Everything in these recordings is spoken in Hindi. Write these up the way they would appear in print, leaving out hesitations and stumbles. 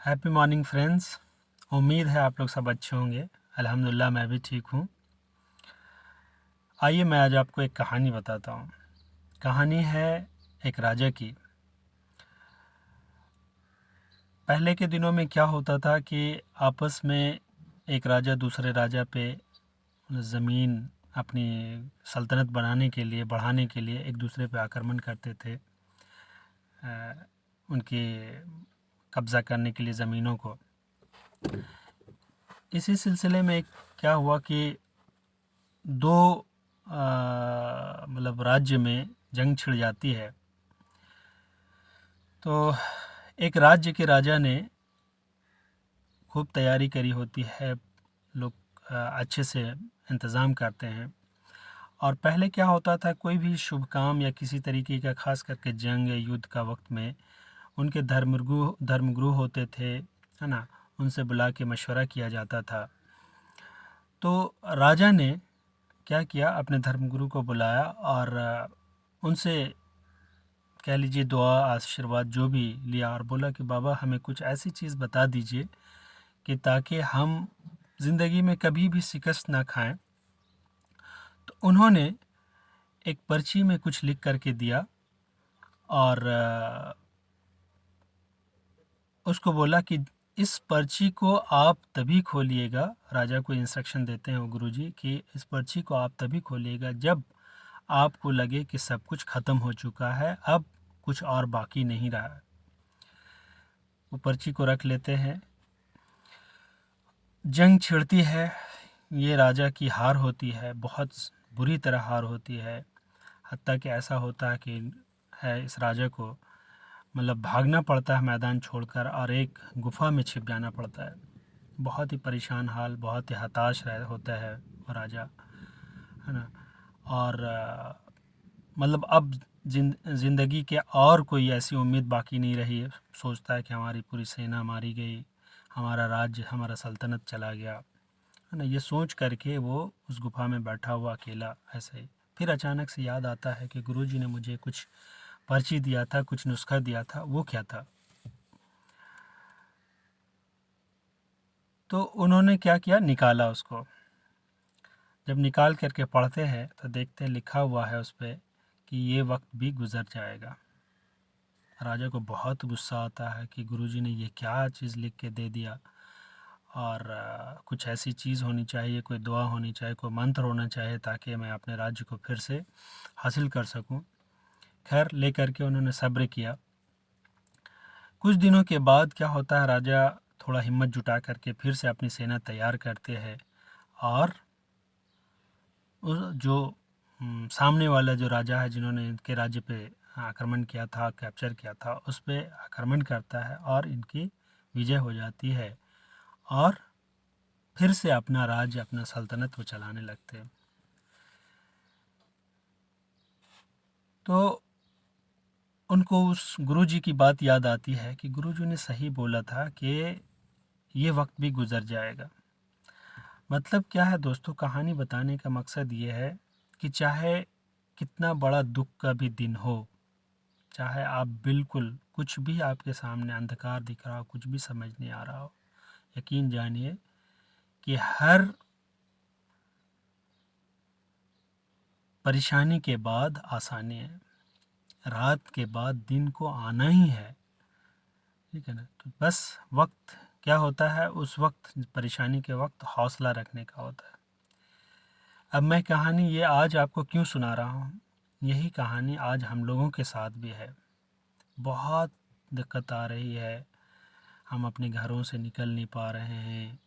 Happy morning friends. उम्मीद है आप लोग सब अच्छे होंगे। अल्हम्दुलिल्लाह मैं भी ठीक हूँ। आइए मैं आज आपको एक कहानी बताता हूँ। कहानी है एक राजा की। पहले के दिनों में क्या होता था कि आपस में एक राजा दूसरे राजा पे ज़मीन अपनी सल्तनत बनाने के लिए बढ़ाने के लिए एक दूसरे पे आक्रमण करते थे। उनके कब्ज़ा करने के लिए ज़मीनों को। इसी सिलसिले में क्या हुआ कि दो मतलब राज्य में जंग छिड़ जाती है। तो एक राज्य के राजा ने खूब तैयारी करी होती है। लोग अच्छे से इंतज़ाम करते हैं। और पहले क्या होता था, कोई भी शुभ काम या किसी तरीके का खास करके जंग या युद्ध का वक्त में उनके धर्मगुरु होते थे, है ना, उनसे बुला के मशवरा किया जाता था। तो राजा ने क्या किया, अपने धर्मगुरु को बुलाया और उनसे कह लीजिए दुआ आशीर्वाद जो भी लिया और बोला कि बाबा हमें कुछ ऐसी चीज़ बता दीजिए कि ताकि हम ज़िंदगी में कभी भी शिकस्त ना खाएं। तो उन्होंने एक पर्ची में कुछ लिख करके दिया और उसको बोला कि इस पर्ची को आप तभी खोलिएगा। राजा को इंस्ट्रक्शन देते हैं वो गुरुजी कि इस पर्ची को आप तभी खोलिएगा जब आपको लगे कि सब कुछ ख़त्म हो चुका है, अब कुछ और बाकी नहीं रहा। वो पर्ची को रख लेते हैं। जंग छिड़ती है। ये राजा की हार होती है, बहुत बुरी तरह हार होती है। हत्ता कि ऐसा होता है कि इस राजा को मतलब भागना पड़ता है मैदान छोड़कर और एक गुफा में छिप जाना पड़ता है। बहुत ही परेशान हाल, बहुत ही हताश होता है वो राजा, है ना। और मतलब अब ज़िंदगी के और कोई ऐसी उम्मीद बाकी नहीं रही। सोचता है कि हमारी पूरी सेना मारी गई, हमारा राज्य, हमारा सल्तनत चला गया, है ना। ये सोच करके वो उस गुफा में बैठा हुआ अकेला ऐसे ही। फिर अचानक से याद आता है कि गुरुजी ने मुझे कुछ पर्ची दिया था, कुछ नुस्खा दिया था। वो क्या था? तो उन्होंने क्या किया, निकाला उसको। जब निकाल करके पढ़ते हैं तो देखते हैं लिखा हुआ है उस पर कि ये वक्त भी गुजर जाएगा। राजा को बहुत गुस्सा आता है कि गुरुजी ने ये क्या चीज़ लिख के दे दिया। और कुछ ऐसी चीज़ होनी चाहिए, कोई दुआ होनी चाहिए, कोई मंत्र होना चाहिए ताकि मैं अपने राज्य को फिर से हासिल कर सकूं। खैर लेकर के उन्होंने सब्र किया। कुछ दिनों के बाद क्या होता है, राजा थोड़ा हिम्मत जुटा करके फिर से अपनी सेना तैयार करते हैं और उस जो सामने वाला जो राजा है जिन्होंने इनके राज्य पे आक्रमण किया था, कैप्चर किया था, उस पे आक्रमण करता है और इनकी विजय हो जाती है और फिर से अपना राज्य, अपना सल्तनत वो चलाने लगते हैं। तो उनको उस गुरुजी की बात याद आती है कि गुरुजी ने सही बोला था कि ये वक्त भी गुजर जाएगा। मतलब क्या है दोस्तों, कहानी बताने का मकसद ये है कि चाहे कितना बड़ा दुख का भी दिन हो, चाहे आप बिल्कुल कुछ भी आपके सामने अंधकार दिख रहा हो, कुछ भी समझ नहीं आ रहा हो, यकीन जानिए कि हर परेशानी के बाद आसानी है। रात के बाद दिन को आना ही है, ठीक है ना। तो बस वक्त क्या होता है, उस वक्त परेशानी के वक्त हौसला रखने का होता है। अब मैं कहानी ये आज आपको क्यों सुना रहा हूँ, यही कहानी आज हम लोगों के साथ भी है। बहुत दिक्कत आ रही है, हम अपने घरों से निकल नहीं पा रहे हैं,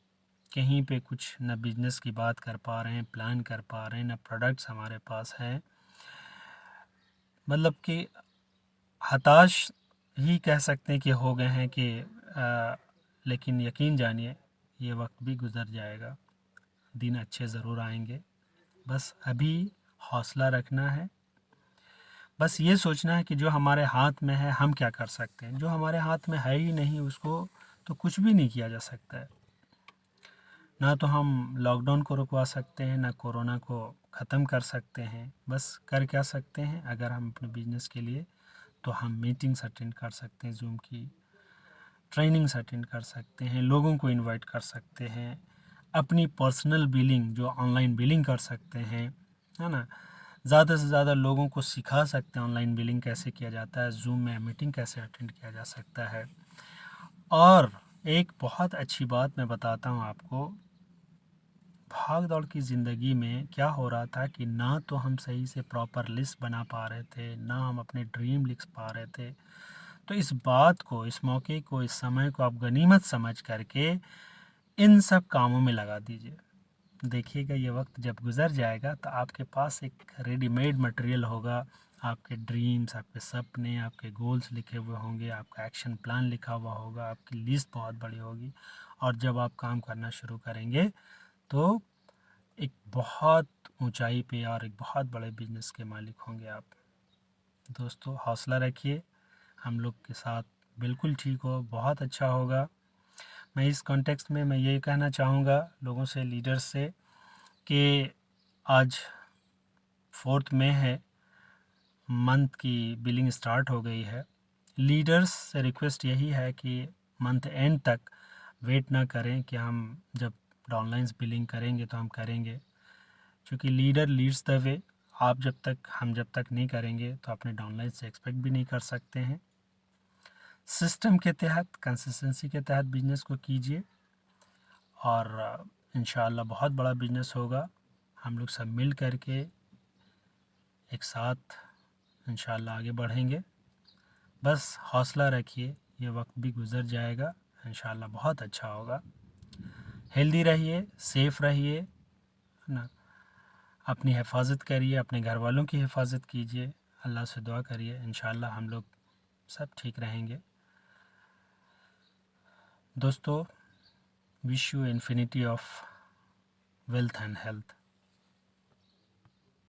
कहीं पे कुछ न बिजनेस की बात कर पा रहे हैं, प्लान कर पा रहे हैं, न प्रोडक्ट्स हमारे पास हैं। मतलब कि हताश ही कह सकते हैं कि हो गए हैं कि लेकिन यकीन जानिए ये वक्त भी गुज़र जाएगा, दिन अच्छे ज़रूर आएंगे। बस अभी हौसला रखना है। बस ये सोचना है कि जो हमारे हाथ में है हम क्या कर सकते हैं। जो हमारे हाथ में है ही नहीं उसको तो कुछ भी नहीं किया जा सकता है। ना तो हम लॉकडाउन को रुकवा सकते हैं, ना कोरोना को ख़त्म कर सकते हैं। बस कर क्या सकते हैं, अगर हम अपने बिजनेस के लिए तो हम मीटिंग्स अटेंड कर सकते हैं ज़ूम की, ट्रेनिंग्स अटेंड कर सकते हैं, लोगों को इनवाइट कर सकते हैं, अपनी पर्सनल बिलिंग जो ऑनलाइन बिलिंग कर सकते हैं, है ना। ज़्यादा से ज़्यादा लोगों को सिखा सकते हैं ऑनलाइन बिलिंग कैसे किया जाता है, जूम में मीटिंग कैसे अटेंड किया जा सकता है। और एक बहुत अच्छी बात मैं बताता हूँ आपको, भाग दौड़ की ज़िंदगी में क्या हो रहा था कि ना तो हम सही से प्रॉपर लिस्ट बना पा रहे थे, ना हम अपने ड्रीम लिख पा रहे थे। तो इस बात को, इस मौके को, इस समय को आप गनीमत समझ करके इन सब कामों में लगा दीजिए। देखिएगा ये वक्त जब गुज़र जाएगा तो आपके पास एक रेडीमेड मटेरियल होगा, आपके ड्रीम्स, आपके सपने, आपके गोल्स लिखे हुए होंगे, आपका एक्शन प्लान लिखा हुआ होगा, आपकी लिस्ट बहुत बड़ी होगी। और जब आप काम करना शुरू करेंगे तो एक बहुत ऊंचाई पे और एक बहुत बड़े बिजनेस के मालिक होंगे आप। दोस्तों हौसला रखिए, हम लोग के साथ बिल्कुल ठीक हो, बहुत अच्छा होगा। मैं इस कॉन्टेक्स्ट में मैं ये कहना चाहूँगा लोगों से, लीडर्स से, कि आज 4 मई है, मंथ की बिलिंग स्टार्ट हो गई है। लीडर्स से रिक्वेस्ट यही है कि मंथ एंड तक वेट ना करें कि हम जब ऑनलाइन बिलिंग करेंगे तो हम करेंगे, क्योंकि लीडर लीड्स द वे। हम जब तक नहीं करेंगे तो अपने डाउनलाइन से एक्सपेक्ट भी नहीं कर सकते हैं। सिस्टम के तहत, कंसिस्टेंसी के तहत बिजनेस को कीजिए और इंशाल्लाह बहुत बड़ा बिजनेस होगा। हम लोग सब मिल करके एक साथ इंशाल्लाह आगे बढ़ेंगे। बस हौसला रखिए, ये वक्त भी गुज़र जाएगा, इंशाल्लाह बहुत अच्छा होगा। हेल्दी रहिए, सेफ रहिए, है ना। अपनी हिफाजत करिए, अपने घर वालों की हिफाजत कीजिए, अल्लाह से दुआ करिए, इंशाल्लाह हम लोग सब ठीक रहेंगे। दोस्तों, wish you infinity of wealth and health.